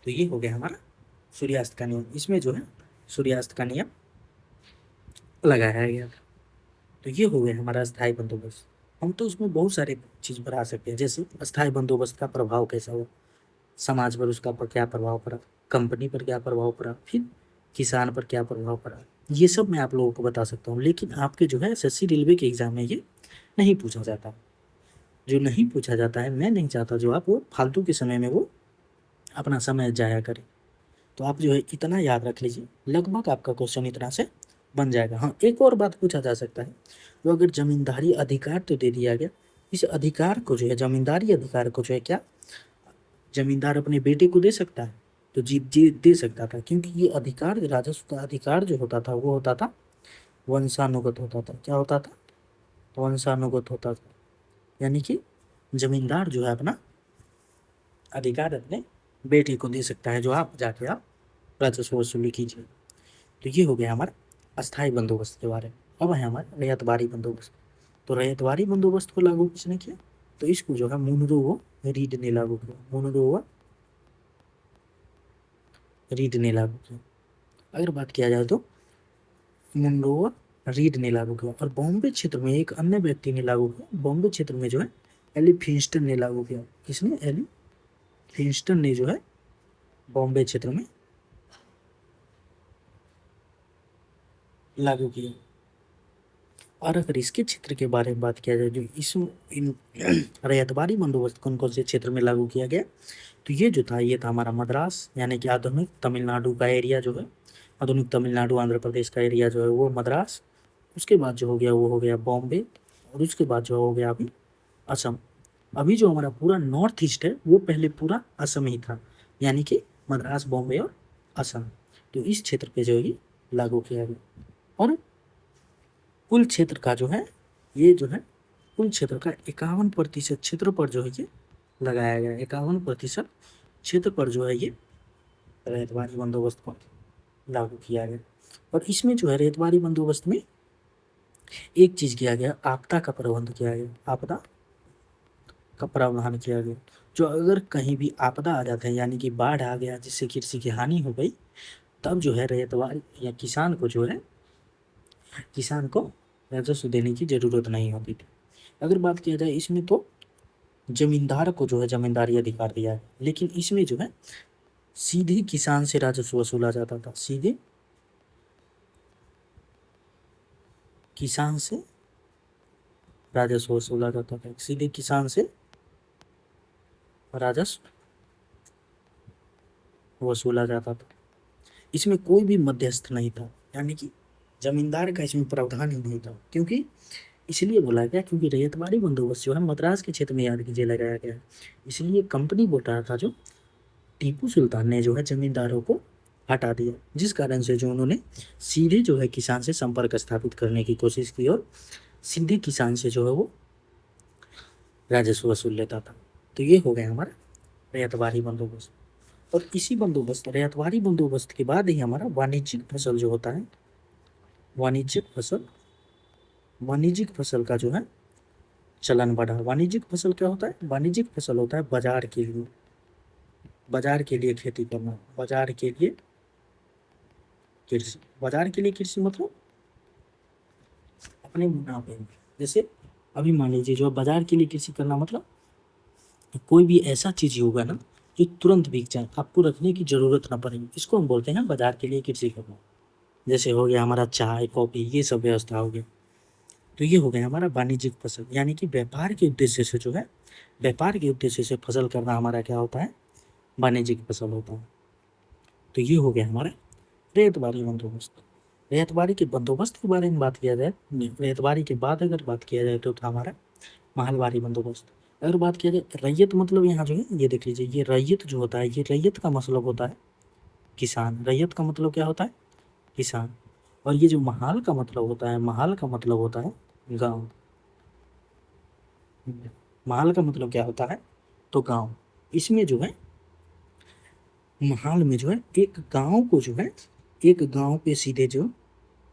तो ये हो गया हमारा सूर्यास्त का नियम। इसमें जो है सूर्यास्त का नियम लगाया गया था। तो ये हो गया हमारा अस्थायी बंदोबस्त। हम तो उसमें बहुत सारे चीज़ बढ़ा सकते हैं, जैसे अस्थायी बंदोबस्त का प्रभाव कैसा हुआ, समाज पर उसका क्या प्रभाव पड़ा, कंपनी पर क्या प्रभाव पड़ा, फिर किसान पर क्या प्रभाव पड़ा, ये सब मैं आप लोगों को बता सकता हूँ। लेकिन आपके जो है एसएससी रेलवे के एग्ज़ाम में ये नहीं पूछा जाता। जो नहीं पूछा जाता है, मैं नहीं चाहता जो आप वो फालतू के समय में वो अपना समय जाया करें। तो आप जो है इतना याद रख लीजिए, लगभग आपका क्वेश्चन इतना से बन जाएगा। हाँ, एक और बात पूछा जा सकता है, तो अगर जमींदारी अधिकार तो दे दिया गया, इस अधिकार को जो है जमींदारी अधिकार को जो है क्या जमींदार अपने बेटे को दे सकता है? तो जी दे सकता था, क्योंकि ये अधिकार राजस्व का अधिकार जो होता था वो होता था वंशानुगत होता था। क्या होता था? वंशानुगत होता था। यानी कि जमींदार जो है अपना अधिकार अपने बेटे को दे सकता है, जो आप जाके आप राजस्व वसूली कीजिए। तो ये हो गया हमारा अस्थायी बंदोबस्त के बारे में। अब है हमारा रैयतवारी बंदोबस्त। तो रैयतवारी बंदोबस्त को लागू किसने किया? तो इसको जो है मुनरो रीड ने लागू किया। मुनरो रीड ने लागू किया। अगर बात किया जाए तो मुनरो रीड ने लागू किया। और बॉम्बे क्षेत्र में एक अन्य व्यक्ति ने लागू किया। बॉम्बे क्षेत्र में जो है एली फिंस्टन ने लागू किया। किसने? एली फिंस्टन ने जो है बॉम्बे क्षेत्र में लागू किया। और अगर इसके क्षेत्र के बारे में बात किया जाए, जो इन रैयतवारी बंदोबस्त कौन कौन से क्षेत्र में लागू किया गया, तो ये था हमारा मद्रास, यानी कि आधुनिक तमिलनाडु का एरिया जो है, आधुनिक तमिलनाडु आंध्र प्रदेश का एरिया जो है वो मद्रास। उसके बाद जो हो गया वो हो गया बॉम्बे, और उसके बाद जो हो गया अभी असम। अभी जो हमारा पूरा नॉर्थ ईस्ट है वो पहले पूरा असम ही था, यानी कि मद्रास, बॉम्बे और असम। तो इस क्षेत्र पे जो है लागू किया गया। और कुल क्षेत्र का जो है ये जो है कुल क्षेत्र का 51% क्षेत्र पर जो है ये लगाया गया। 51% क्षेत्र पर जो है ये रैयतवारी बंदोबस्त को लागू किया गया। और इसमें जो है रैयतवारी बंदोबस्त में एक चीज़ किया गया, आपदा का प्रबंध किया गया। आपदा का प्रावधान किया गया। जो अगर कहीं भी आपदा आ जाता है, यानी कि बाढ़ आ गया जिससे कृषि की हानि हो गई, तब जो है रैयतवारी या किसान को राजस्व देने की ज़रूरत नहीं होती थी। अगर बात किया जाए इसमें, तो जमींदार को जो है जमींदारी अधिकार दिया है, लेकिन इसमें जो है सीधे किसान से राजस्व वसूला जाता था। सीधे किसान से राजस्व वसूला जाता था। सीधे किसान से राजस्व वसूला जाता था। इसमें कोई भी मध्यस्थ नहीं था, यानी कि जमींदार का इसमें प्रावधान ही नहीं था। क्योंकि इसलिए बोला गया क्योंकि रैयतवारी बंदोबस्त जो है मद्रास के क्षेत्र में, याद कीजिए, लगाया गया। इसलिए कंपनी बोल रहा था, जो टीपू सुल्तान ने जो है जमींदारों को हटा दिया, जिस कारण से जो उन्होंने सीधे जो है किसान से संपर्क स्थापित करने की कोशिश की और सीधे किसान से जो है वो राजस्व वसूल लेता था। तो ये हो गया हमारा रैयतवारी बंदोबस्त। और इसी रैयतवारी बंदोबस्त के बाद ही हमारा वाणिज्यिक फसल जो होता है, वाणिज्यिक फसल का जो है चलन बढ़ा। वाणिज्यिक फसल क्या होता है? वाणिज्यिक फसल होता है बाजार के लिए खेती करना, बाजार के लिए कृषि मतलब अपने मुनाफे। जैसे अभी मान लीजिए, जो बाजार के लिए कृषि करना मतलब कोई भी ऐसा चीज होगा ना जो तुरंत बिक जाए, आपको रखने की जरूरत ना पड़ेगी, इसको हम बोलते हैं बाजार के लिए कृषि करना। जैसे हो गया हमारा चाय, कॉफी, ये सब व्यवस्था हो गया। तो ये हो गया हमारा वाणिज्यिक फसल, यानी कि व्यापार के उद्देश्य से जो है, व्यापार के उद्देश्य से फसल करना हमारा क्या होता है, वाणिज्यिक फसल होता है। तो ये हो गया हमारा रेतबारी बंदोबस्त। रेतबारी के बंदोबस्त के बारे में बात किया जाए, रेतबारी के बाद अगर बात किया जाए तो था हमारा महलबारी बंदोबस्त। अगर बात किया जाए रैयत, मतलब यहाँ जो है ये देख लीजिए, ये रैयत जो होता है, ये रैयत का मतलब होता है किसान। रैयत का मतलब क्या होता है, किसान। और ये जो महाल का मतलब होता है, महाल का मतलब होता है गांव। महाल का मतलब क्या होता है, तो गांव। इसमें जो है महाल में जो है एक गांव को जो है, एक गांव पे सीधे जो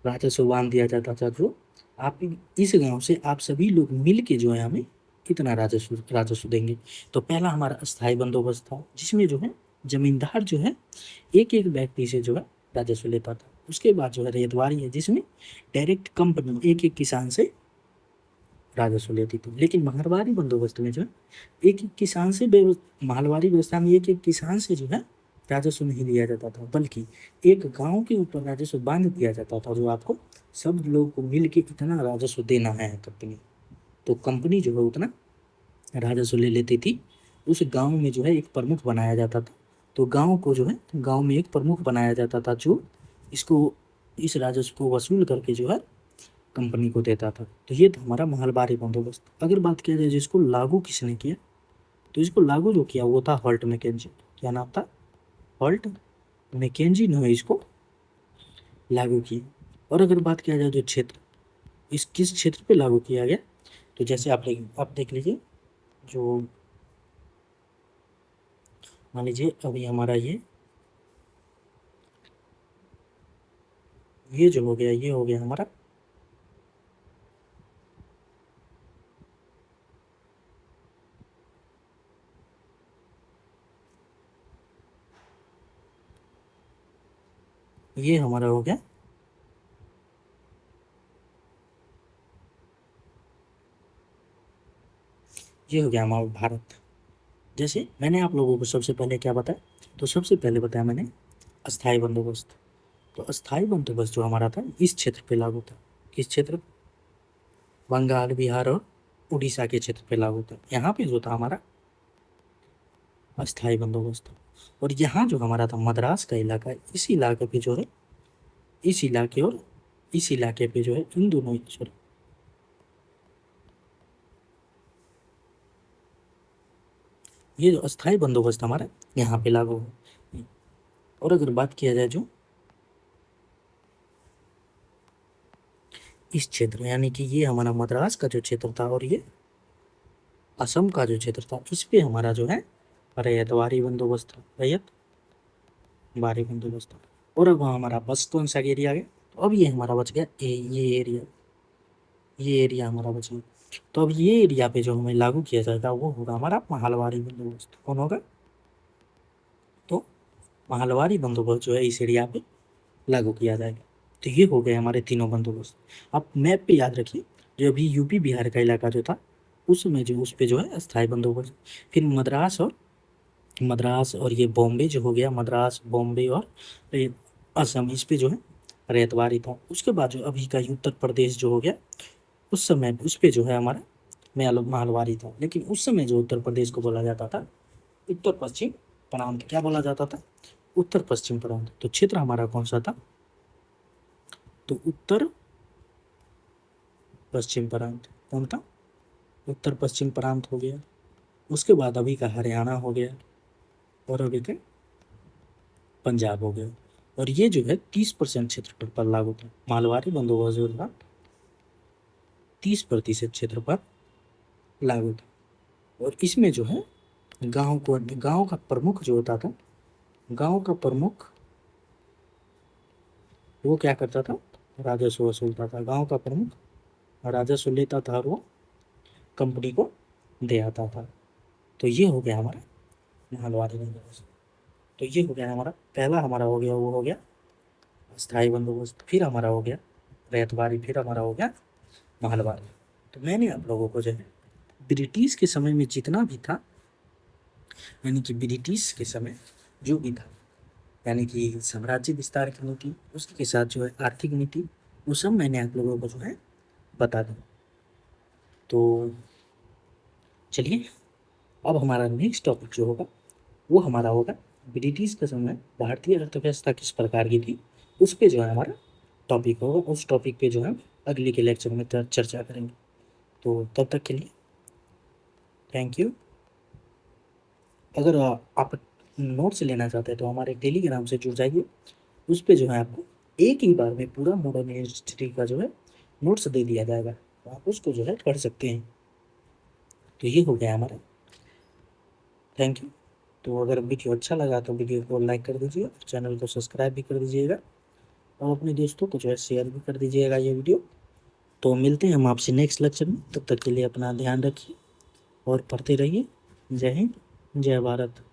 राजस्व बांध दिया जाता था, जो आप इस गांव से आप सभी लोग मिल के जो है हमें कितना राजस्व राजस्व देंगे। तो पहला हमारा अस्थाई बंदोबस्त था, जिसमें जो है जमींदार जो है एक एक व्यक्ति से जो है राजस्व लेता था। उसके बाद जो है रेतवारी है, जिसमें डायरेक्ट कंपनी एक एक किसान से राजस्व लेती थी। लेकिन महलबारी बंदोबस्त में जो है एक एक किसान से, महलबारी व्यवस्था में एक एक किसान से जो है राजस्व नहीं लिया जाता था, बल्कि एक गांव के ऊपर राजस्व बांध दिया जाता था, जो आपको सब लोग को मिल के इतना राजस्व देना है कंपनी। तो कंपनी जो है उतना राजस्व ले लेती थी। उस गांव में जो है एक प्रमुख बनाया जाता था। तो गांव को जो है, गांव में एक प्रमुख बनाया जाता था, जो इसको, इस राजस्व को वसूल करके जो है कंपनी को देता था। तो ये था हमारा महलबारी बंदोबस्त। अगर बात किया जाए जिसको लागू किसने किया, तो इसको लागू जो किया वो था हॉल्ट मैकेंजी। क्या नाम था, हॉल्ट मैकेंजी ने इसको लागू किया। और अगर बात किया जाए जो क्षेत्र, इस किस क्षेत्र पे लागू किया गया, तो जैसे आप देख लीजिए, जो मान लीजिए अभी हमारा ये जो हो गया, ये हो गया हमारा ये हमारा हो गया ये हो गया हमारा भारत। जैसे मैंने आप लोगों को सबसे पहले क्या बताया, तो सबसे पहले बताया मैंने अस्थाई बंदोबस्त। तो अस्थाई बंदोबस्त जो हमारा था इस क्षेत्र पे लागू था। किस क्षेत्र, बंगाल, बिहार और उड़ीसा के क्षेत्र पे लागू था। यहाँ पे जो था हमारा अस्थाई बंदोबस्त। और यहाँ जो हमारा था मद्रास का इलाका, इस इलाके पे जो है, इस इलाके और इस इलाके पे जो है, इन दोनों, सॉरी, ये जो अस्थाई बंदोबस्त हमारा यहाँ पे लागू है। और अगर बात किया जाए जो इस क्षेत्र, यानी कि ये हमारा मद्रास का जो क्षेत्र था और ये असम का जो क्षेत्र था, इस पे हमारा जो है रैयतवारी बंदोबस्त था, रैयत बारी बंदोबस्त था। और अब हमारा बस कौन सा एरिया गया, तो अब ये हमारा बच गया ये एरिया, ये एरिया हमारा बच गया। तो अब ये एरिया पे जो हमें लागू किया जाएगा वो होगा हमारा महलबारी बंदोबस्त। कौन होगा, तो महलबारी बंदोबस्त जो है इस एरिया पे लागू किया जाएगा। तो ये हो गए हमारे तीनों बंदोबस्त। आप मैप पे याद रखिए, जो अभी यूपी बिहार का इलाका जो था, उसमें जो उस पे जो है अस्थाई बंदोबस्त। फिर मद्रास और ये बॉम्बे जो हो गया, मद्रास, बॉम्बे और ये असम, इस पे जो है रेतवारी था। उसके बाद जो अभी का उत्तर प्रदेश जो हो गया, उस समय उस पे जो है हमारा महलबारी था। लेकिन उस समय जो उत्तर प्रदेश को बोला जाता था उत्तर पश्चिम प्रांत। क्या बोला जाता था, उत्तर पश्चिम प्रांत। तो क्षेत्र हमारा कौन सा था, तो उत्तर पश्चिम प्रांत। कौन था, उत्तर पश्चिम प्रांत हो गया। उसके बाद अभी का हरियाणा हो गया, और अभी का पंजाब हो गया। और ये जो है 30% क्षेत्र पर लागू था। मालवारी बंदोबस्त जो था 30% क्षेत्र पर लागू था। और इसमें जो है गांव का प्रमुख जो होता था, गांव का प्रमुख वो क्या करता था, राजस्व वसूलता था। गांव का प्रमुख राजस्व लेता था और वो कंपनी को दे आता था। तो ये हो गया हमारा महलबारी बंदोबस्त। तो ये हो गया हमारा पहला, हमारा हो गया वो हो गया स्थायी बंदोबस्त। फिर हमारा हो गया रैयतबारी, फिर हमारा हो गया महलबारी। तो मैंने आप लोगों को जो है ब्रिटिश के समय में जितना भी था, यानी कि ब्रिटिश के समय जो भी था, यानी कि साम्राज्य विस्तार की नीति, उसके साथ जो है आर्थिक नीति, वो सब मैंने आप लोगों को जो है बता दी। तो चलिए अब हमारा नेक्स्ट टॉपिक जो होगा वो हमारा होगा ब्रिटिश के समय भारतीय अर्थव्यवस्था किस प्रकार की थी, उस पे जो है हमारा टॉपिक होगा। उस टॉपिक पे जो है अगले के लेक्चर में चर्चा करेंगे। तो तब तक के लिए थैंक यू। अगर आप नोट्स लेना चाहते हैं तो हमारे टेलीग्राम से जुड़ जाइए। उस पे जो है आपको एक ही बार में पूरा मॉडर्न हिस्ट्री का जो है नोट्स दे दिया जाएगा, तो आप उसको जो है पढ़ सकते हैं। तो ये हो गया हमारा। Thank you. तो अगर वीडियो अच्छा लगा तो वीडियो को लाइक कर दीजिए, चैनल को सब्सक्राइब भी कर दीजिएगा और अपने दोस्तों को जो है शेयर भी कर दीजिएगा ये वीडियो। तो मिलते हैं हम आपसे नेक्स्ट लेक्चर में, तब तक के लिए अपना ध्यान रखिए और पढ़ते रहिए। जय हिंद, जय भारत।